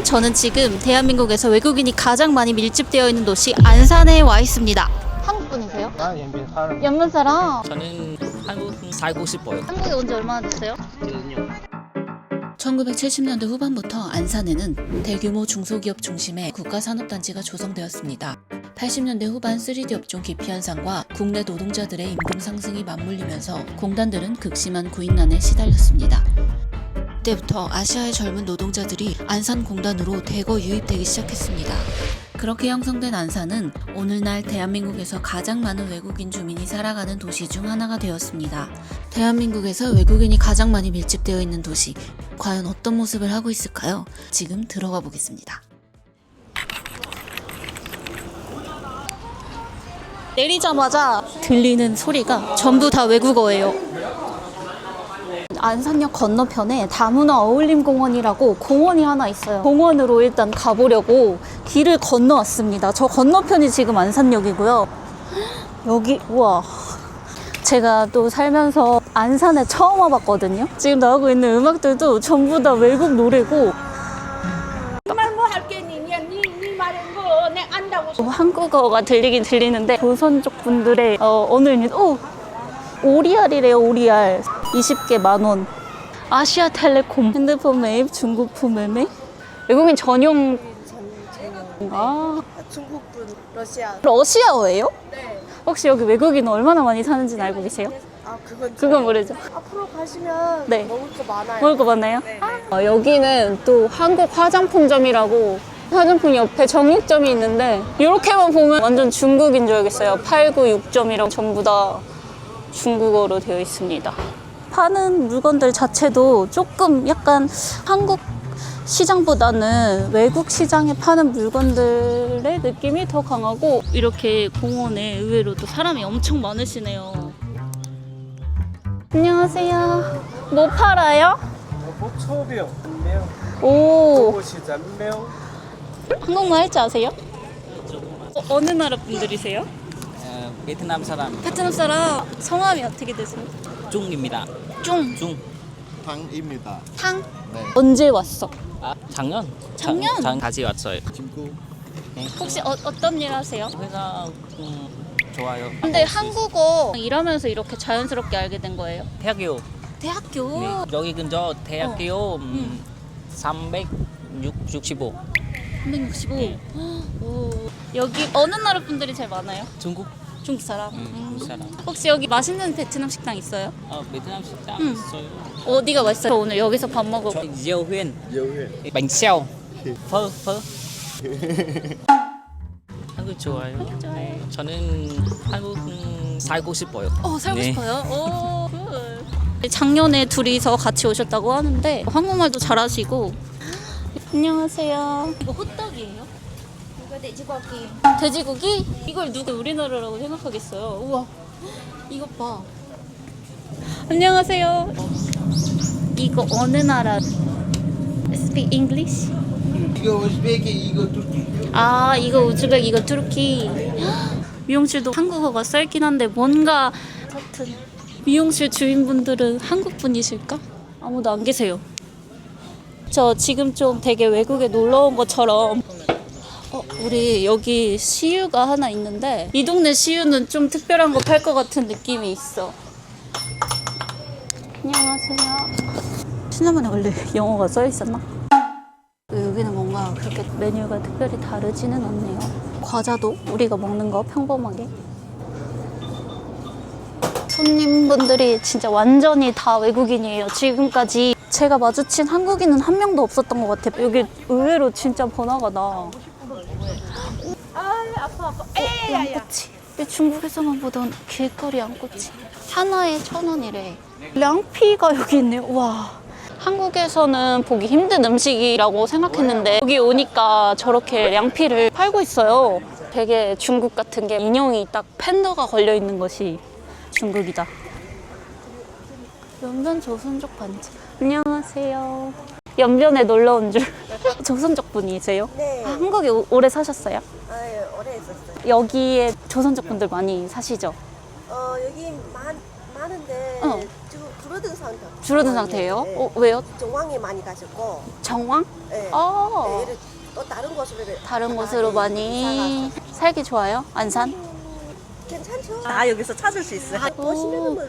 저는 지금 대한민국에서 외국인이 가장 많이 밀집되어 있는 도시 안산에 와 있습니다. 한국 분이세요? 나 연변 사람. 연변 사람? 저는 한국 살고 싶어요. 한국에 온 지 얼마나 됐어요? 1년. 1970년대 후반부터 안산에는 대규모 중소기업 중심의 국가산업단지가 조성되었습니다. 80년대 후반 3D 업종 기피 현상과 국내 노동자들의 임금 상승이 맞물리면서 공단들은 극심한 구인난에 시달렸습니다. 그때부터 아시아의 젊은 노동자들이 안산 공단으로 대거 유입되기 시작했습니다. 그렇게 형성된 안산은 오늘날 대한민국에서 가장 많은 외국인 주민이 살아가는 도시 중 하나가 되었습니다. 대한민국에서 외국인이 가장 많이 밀집되어 있는 도시, 과연 어떤 모습을 하고 있을까요? 지금 들어가 보겠습니다. 내리자마자 들리는 소리가 전부 다 외국어예요. 안산역 건너편에 다문화 어울림공원이라고 공원이 하나 있어요. 공원으로 일단 가보려고 길을 건너왔습니다. 저 건너편이 지금 안산역이고요. 여기 우와, 제가 또 살면서 안산에 처음 와봤거든요. 지금 나오고 있는 음악들도 전부 다 외국 노래고 한국어가 들리긴 들리는데 조선족 분들의 오늘 오리알이래요. 오리알 20개 만원. 아시아텔레콤 핸드폰 매입, 중국품 매매, 외국인 전용. 아, 중국분, 러시아. 러시아어예요? 네. 혹시 여기 외국인 얼마나 많이 사는지는 알고 계세요? 아, 그건 모르죠. 앞으로 가시면 네. 먹을 거 많아요. 먹을 거 많나요? 네. 여기는 또 한국 화장품점이라고 화장품 옆에 정육점이 있는데 이렇게만 보면 완전 중국인 줄 알겠어요. 8, 9, 6점이랑 전부 다 중국어로 되어 있습니다. 파는 물건들 자체도 조금 약간 한국 시장보다는 외국 시장에 파는 물건들의 느낌이 더 강하고, 이렇게 공원에 의외로 또 사람이 엄청 많으시네요. 안녕하세요. 뭐 팔아요? 초병, 매운. 오, 그것이 잔매운. 한국말 할 줄 아세요? 어느 나라 분들이세요? 베트남 사람 베트남 사람. 성함이 어떻게 되세요? 중입니다. 중. 중. 탕입니다. 탕? 네. 언제 왔어? 아, 작년? 작년? 다시 왔어요. 친구. 네. 혹시 어떤 일 하세요? 회사 좋아요. 근데 한국어 일하면서 이렇게 자연스럽게 알게 된 거예요? 대학교. 대학교? 네. 여기 근처 대학교 365. 365. 네. 오. 여기 어느 나라 분들이 제일 많아요? 중국. 중국 사람. 중국 사람. 혹시 여기 맛있는 베트남 식당 있어요? 베트남 식당 음. 있어요. 어디가 맛있어요? 오늘 여기서 밥 먹어. 지오휘엔. 여회. 뱅샤오. 퍼. 한국 좋아요. 좋아해. 저는 한국 살고 싶어요. 살고 네. 싶어요? 오, 굿. 작년에 둘이서 같이 오셨다고 하는데 한국말도 잘하시고. 안녕하세요. 이거 호떡이에요? 이거 돼지고기. 돼지고기? 이걸 누가 우리나라라고 생각하겠어요? 우와, 이것 봐. 안녕하세요. 이거 어느 나라? Speak English? 이거 우즈베키, 이거 투르키. 아, 이거 우즈벡, 이거 투르키. 미용실도 한국어가 썰긴 한데 뭔가 같은. 미용실 주인분들은 한국 분이실까? 아무도 안 계세요. 저 지금 좀 되게 외국에 놀러 온 것처럼. 우리 여기 CU가 하나 있는데 이 동네 CU는 좀 특별한 거 팔 것 같은 느낌이 있어. 안녕하세요. 시나몬에 원래 영어가 써 있었나? 여기는 뭔가 그렇게 메뉴가 특별히 다르지는 않네요. 과자도 우리가 먹는 거 평범하게. 손님분들이 진짜 완전히 다 외국인이에요. 지금까지 제가 마주친 한국인은 한 명도 없었던 것 같아요. 여기 의외로 진짜 번화가다. 양꼬치. 중국에서만 보던 길거리 양꼬치. 하나에 1,000원이래. 량피가 여기 있네요. 와. 한국에서는 보기 힘든 음식이라고 생각했는데 여기 오니까 저렇게 량피를 팔고 있어요. 되게 중국 같은 게 인형이 딱 팬더가 걸려 있는 것이 중국이다. 연변 조선족 반지. 안녕하세요. 연변에 놀러 온 줄. 조선족 분이세요? 네. 한국에 오래 사셨어요? 예, 오래 있었어요. 여기에 조선족 분들 많이 사시죠? 여기 많은데 지금 줄어든 상태. 줄어든 상태예요? 왜요? 정왕이 많이 가셨고. 정왕? 네. 아, 얘를 또 다른 곳으로 다른 곳으로 많이 살기 좋아요? 안산? 괜찮죠? 다 여기서 찾을 수 있어요. 보시면은 뭐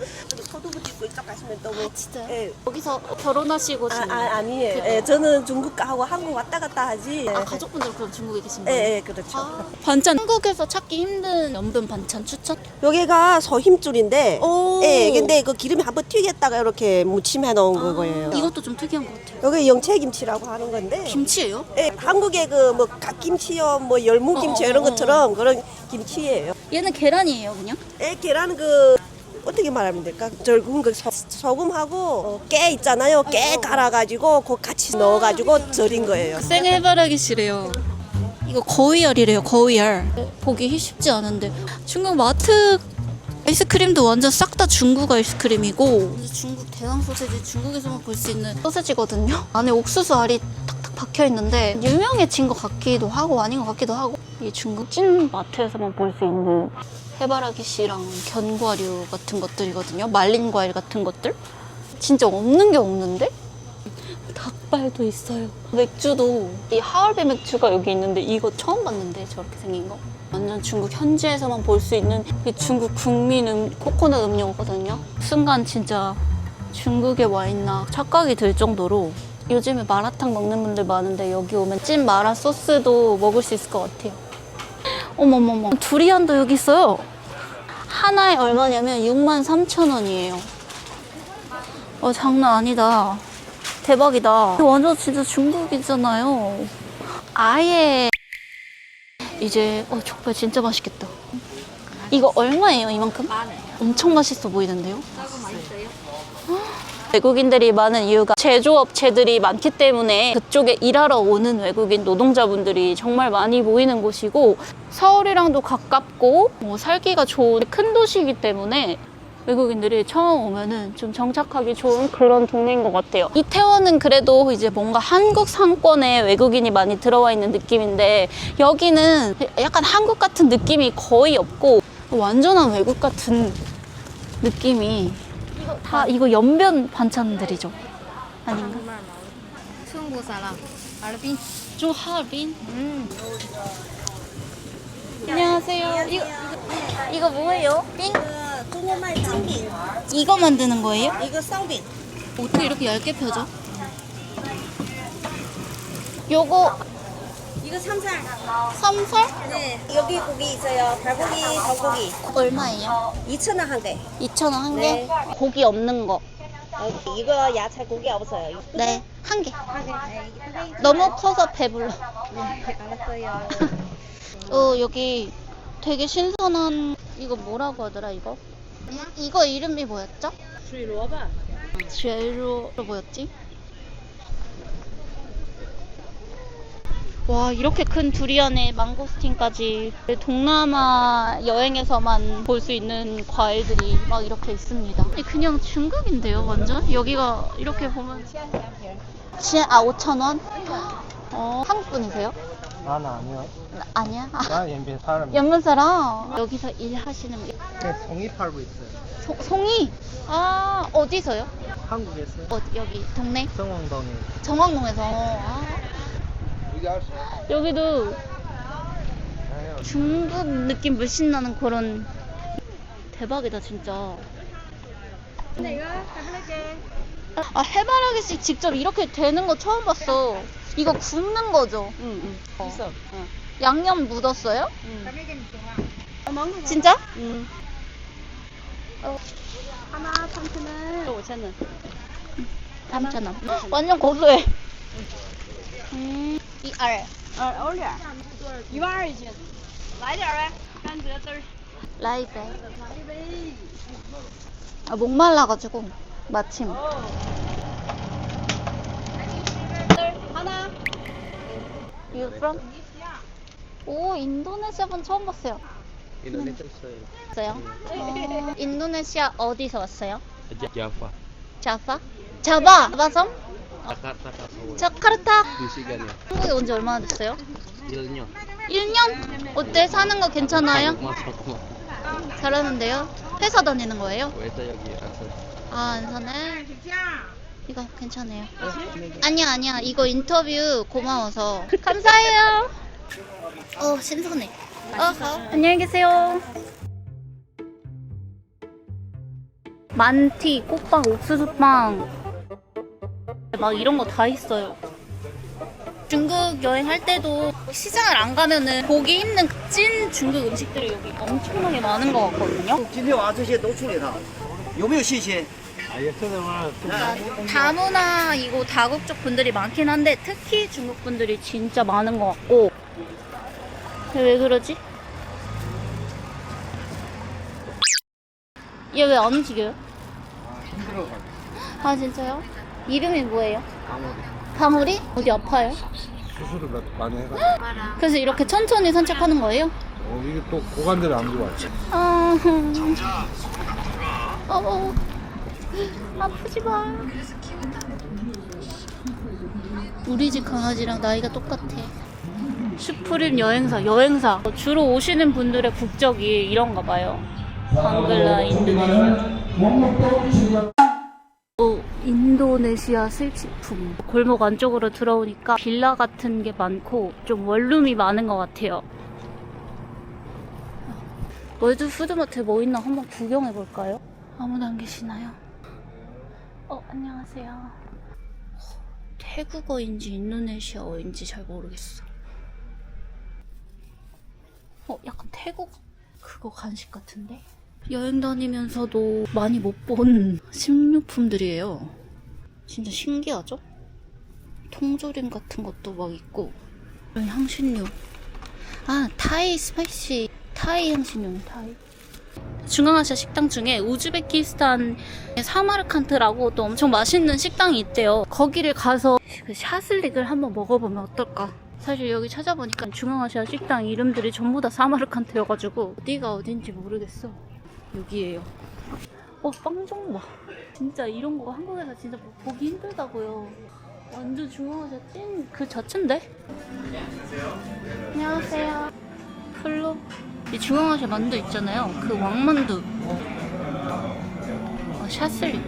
서두부 찍고 이쪽 가시면 또 뭐. 진짜요? 예. 여기서 결혼하시고 아니에요. 예, 저는 중국하고 한국 왔다 갔다 하지. 예. 가족분들 그럼 중국에 계신 거예요? 예, 예, 그렇죠. 반찬 한국에서 찾기 힘든 연분 반찬 추천? 여기가 서힘줄인데, 오. 예, 근데 그 기름에 한번 튀겼다가 이렇게 무침해 놓은 거예요. 이것도 좀 특이한 것 같아요. 여기 영채김치라고 하는 건데, 김치예요? 예, 한국의 그 뭐 갓김치요, 뭐 열무김치 이런 것처럼 그런 김치예요. 얘는 계란이에요, 그냥? 예, 계란 그 어떻게 말하면 될까? 절군 그 소금하고 깨 있잖아요. 깨 갈아가지고 그 같이 넣어가지고 절인 거예요. 생해바라기시래요. 이거 거위알이래요, 거위알. 보기 쉽지 않은데 중국 마트 아이스크림도 완전 싹 다 중국 아이스크림이고 중국 대왕 소세지 중국에서만 볼 수 있는 소세지거든요. 안에 옥수수 알이 탁탁 박혀 있는데 유명해진 것 같기도 하고 아닌 것 같기도 하고 이 중국 찐 마트에서만 볼 수 있는 해바라기 씨랑 견과류 같은 것들이거든요. 말린 과일 같은 것들. 진짜 없는 게 없는데? 닭발도 있어요. 맥주도 이 하얼빈 맥주가 여기 있는데 이거 처음 봤는데 저렇게 생긴 거. 완전 중국 현지에서만 볼 수 있는 이 중국 국민 코코넛 음료거든요. 순간 진짜 중국에 와 있나 착각이 들 정도로 요즘에 마라탕 먹는 분들 많은데 여기 오면 찐 마라 소스도 먹을 수 있을 것 같아요. 어머머머, 두리안도 여기 있어요. 하나에 얼마냐면 63,000원이에요. 장난 아니다. 대박이다. 완전 진짜 중국이잖아요. 아예 이제 족발 진짜 맛있겠다. 이거 얼마예요, 이만큼? 엄청 맛있어 보이는데요? 외국인들이 많은 이유가 제조업체들이 많기 때문에 그쪽에 일하러 오는 외국인 노동자분들이 정말 많이 모이는 곳이고 서울이랑도 가깝고 살기가 좋은 큰 도시이기 때문에 외국인들이 처음 오면은 좀 정착하기 좋은 그런 동네인 것 같아요. 이태원은 그래도 이제 뭔가 한국 상권에 외국인이 많이 들어와 있는 느낌인데 여기는 약간 한국 같은 느낌이 거의 없고 완전한 외국 같은 느낌이 이거 연변 반찬들이죠? 아닌가? 좀 하얼빈? 안녕하세요. 이거 뭐예요? 빙? 중국말 찐빙. 이거 만드는 거예요? 이거 쌍빙. 어떻게 이렇게 얇게 펴져? 요거 이거 삼살. 3살? 네. 여기 고기 있어요. 발고기, 덕고기. 얼마예요? 2,000원 한 개. 2,000원 한 개? 네. 고기 없는 거. 이거 야채 고기 없어요. 네, 한 개. 너무 커서 배불러. 네, 알았어요. 여기 되게 신선한 이거 뭐라고 하더라 이거? 이거 이름이 뭐였죠? 쥐로 뭐였지? 와, 이렇게 큰 두리안에 망고스틴까지 동남아 여행에서만 볼 수 있는 과일들이 막 이렇게 있습니다. 그냥 중국인데요, 완전? 여기가 이렇게 보면 5,000원? 한국 분이세요? 나는 아니요. 아니야? 나 연변 사람. 연문 사람? 여기서 일하시는 게 네, 송이 팔고 있어요. 송이? 어디서요? 한국에서 여기 동네? 정왕동에. 정왕동에서. 여기도 중국 느낌 물씬 나는 그런 대박이다 진짜. 해바라기씨 직접 이렇게 되는 거 처음 봤어. 이거 굽는 거죠? 응. 있어. 양념 묻었어요? 진짜? 응. 하나 3,000원. 5,000원. 3,000원. 완전 고소해. 이 알. 올려. 120. 来点呗，甘蔗汁儿。 라이베. 목말라가지고 마침. 하나. You from? 오, 인도네시아 분 처음 봤어요. Indonesia 있어요. 있어요? 인도네시아 어디서 왔어요? Java. 자파? 자바섬? Jakarta Kasau. 자카르타? Michigan ya. 한국에 온 지 얼마나 됐어요? 1년. 1년? 어때? 사는 거 괜찮아요? Masuk. 잘하는데요? 회사 다니는 거예요? Weta 여기 Ansan. 안산에 이거 괜찮아요. 아니야. 이거 인터뷰 고마워서. 감사해요. 신선해. 안녕히 계세요. 만티, 꽃빵, 옥수수빵 막 이런 거 다 있어요. 중국 여행할 때도 시장을 안 가면은 보기 힘든 찐 중국 음식들이 여기 엄청나게 많은 것 같거든요. 今天晚上这些都处理它，有没有信心？ 다문화 이고 다국적 분들이 많긴 한데 특히 중국 분들이 진짜 많은 것 같고. 왜 그러지? 얘 왜 안 움직여요? 힘들어가지고. 아 진짜요? 이름이 뭐예요? 가물이? 어디 아파요? 수술을 많이 해가지고 그래서 이렇게 천천히 산책하는 거예요? 이게 또 고관절이 안 좋아요. 아프지 마. 우리 집 강아지랑 나이가 똑같아. 슈프림 여행사. 주로 오시는 분들의 국적이 이런가 봐요. 방글라, 인도네시아. 인도네시아 슬식품. 골목 안쪽으로 들어오니까 빌라 같은 게 많고 좀 원룸이 많은 것 같아요. 월드 푸드마트에 뭐 있나 한번 구경해 볼까요? 아무도 안 계시나요? 안녕하세요. 태국어인지 인도네시아어인지 잘 모르겠어. 약간 태국 그거 간식 같은데? 여행 다니면서도 많이 못 본 식료품들이에요. 진짜 신기하죠? 통조림 같은 것도 막 있고. 이런 향신료. 타이 스파이시. 타이 향신료. 타이. 중앙아시아 식당 중에 우즈베키스탄의 사마르칸트라고 또 엄청 맛있는 식당이 있대요. 거기를 가서 그 샤슬릭을 한번 먹어보면 어떨까? 사실 여기 찾아보니까 중앙아시아 식당 이름들이 전부 다 사마르칸트여가지고 어디가 어딘지 모르겠어. 여기에요. 빵 좀 봐. 진짜 이런 거 한국에서 진짜 보기 힘들다고요. 완전 중앙아시아 찐 그 자체인데? 안녕하세요. 플로. 이 중앙아시아 만두 있잖아요. 그 왕만두. 샤슬리.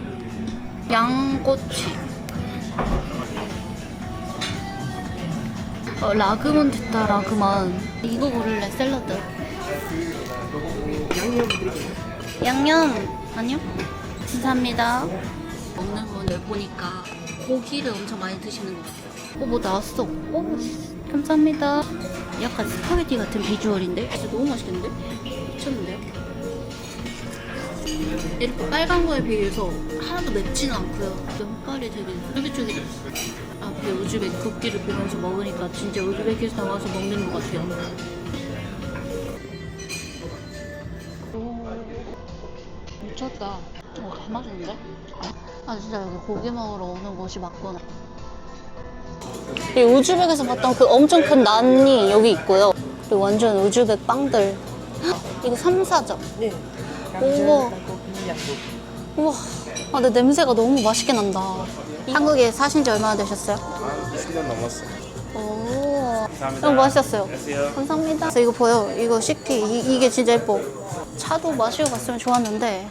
양꼬치. 라그만 됐다, 라그만. 이거 고를래, 샐러드. 양념. 아니요? 감사합니다. 먹는 분을 보니까 고기를 엄청 많이 드시는 것 같아요. 뭐 나왔어. 감사합니다. 약간 스파게티 같은 비주얼인데? 진짜 너무 맛있겠는데? 미쳤는데요? 이렇게 빨간 거에 비해서 하나도 맵지는 않고요. 면발이 되게 쫄깃쫄깃해요. 앞에 우즈벡 국기를 보면서 먹으니까 진짜 우즈베키스탄 와서 먹는 것 같아요. 미쳤다. 개맛있는데? 진짜 여기 고기 먹으러 오는 곳이 맞구나. 이 우즈벡에서 봤던 그 엄청 큰 난이 여기 있고요. 그리고 완전 우즈벡 빵들. 이거 3사점. 네. 우와. 우와. 근데 냄새가 너무 맛있게 난다. 한국에 사신 지 얼마나 되셨어요? 10년 넘었어요. 오. 너무 맛있었어요. 감사합니다. 그래서 이거 보여. 이거 식피. 이게 진짜 예뻐. 차도 마시고 갔으면 좋았는데.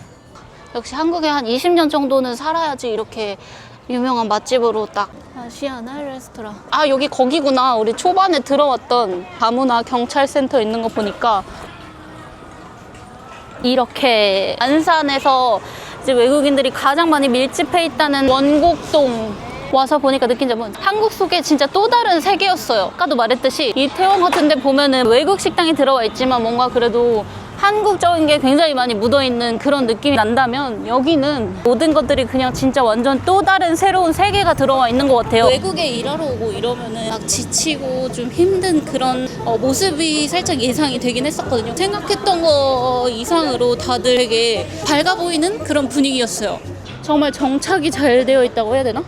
역시 한국에 한 20년 정도는 살아야지 이렇게 유명한 맛집으로 딱. 아시아나 레스토랑. 여기 거기구나. 우리 초반에 들어왔던 다문화 경찰센터 있는 거 보니까 이렇게 안산에서 이제 외국인들이 가장 많이 밀집해 있다는 원곡동 와서 보니까 느낀 점은 한국 속에 진짜 또 다른 세계였어요. 아까도 말했듯이 이태원 같은 데 보면은 외국 식당이 들어와 있지만 뭔가 그래도 한국적인 게 굉장히 많이 묻어있는 그런 느낌이 난다면 여기는 모든 것들이 그냥 진짜 완전 또 다른 새로운 세계가 들어와 있는 것 같아요. 외국에 일하러 오고 이러면은 막 지치고 좀 힘든 그런 모습이 살짝 예상이 되긴 했었거든요. 생각했던 거 이상으로 다들 되게 밝아 보이는 그런 분위기였어요. 정말 정착이 잘 되어 있다고 해야 되나?